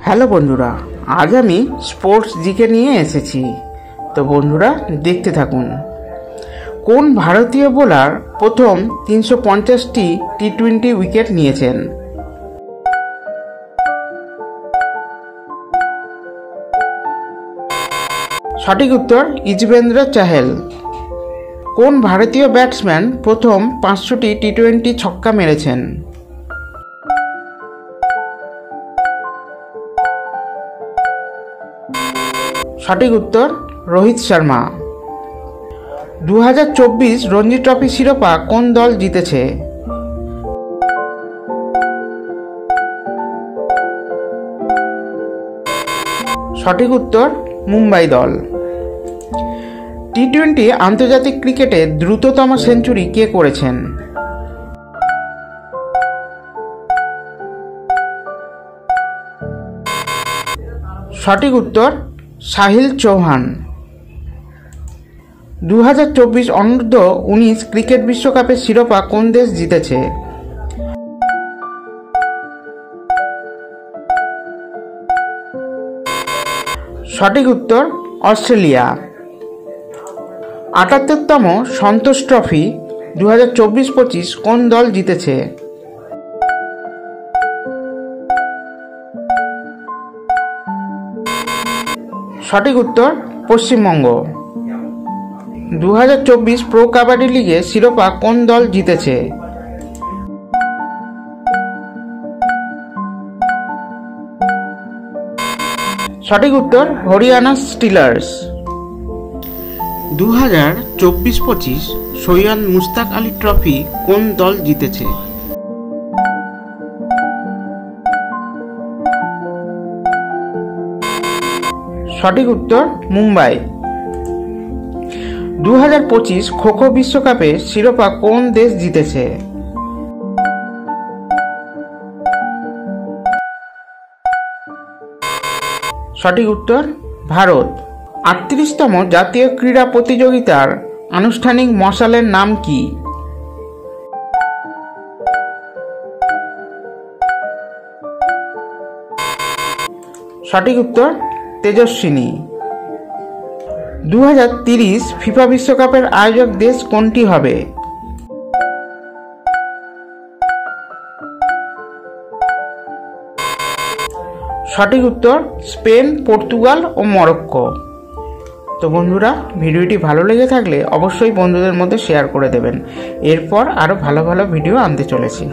Hello বন্ধুরা, আজ আমি স্পোর্টস জিকে নিয়ে এসেছি। তো বন্ধুরা দেখতে থাকুন। কোন ভারতীয় বোলার প্রথম 350টি টি-20 উইকেট নিয়েছেন? সঠিক উত্তর ইজবেন্দ্র চাহেল। কোন ভারতীয় ব্যাটসম্যান প্রথম 500টি টি-20 ছক্কা মেরেছেন? সঠিক উত্তর রোহিত শর্মা। 2024 রঞ্জি ট্রফি শিরোপা কোন দল জিতেছে? সঠিক উত্তর মুম্বাই দল। টি-20 আন্তর্জাতিক ক্রিকেটে দ্রুততম সেঞ্চুরি কে করেছেন? সঠিক উত্তর সাহিল চৌহান। 2024 অনূর্ধ্ব-19 ক্রিকেট বিশ্বকাপের শিরোপা কোন দেশ জিতেছে? সঠিক উত্তর অস্ট্রেলিয়া। 78তম সন্তোষ ট্রফি 2024-25 কোন দল জিতেছে? সঠিক উত্তর পশ্চিমবঙ্গ। 2024 প্রো কাবাডি লিগে শিরোপা কোন দল জিতেছে? সঠিক উত্তর হরিয়ানা স্টিলার্স। 2024-25 সৈয়দ মুশতাক আলী ট্রফি কোন দল জিতেছে? সঠিক উত্তর মুম্বাই। 2025 খো-খো বিশ্বকাপে শিরোপা কোন দেশ জিতেছে? সঠিক উত্তর ভারত। 38তম জাতীয় ক্রীড়া প্রতিযোগিতার আনুষ্ঠানিক মশালের নাম কি? সঠিক উত্তর তেজস্বিনী। 2030 ফিফা বিশ্বকাপের আয়োজক দেশ কোনটি হবে? সঠিক উত্তর স্পেন, পর্তুগাল ও মরক্কো। তো বন্ধুরা, ভিডিওটি ভালো লেগে থাকলে অবশ্যই বন্ধুদের মধ্যে শেয়ার করে দেবেন। এরপর আরও ভালো ভালো ভিডিও আনতে চলেছি।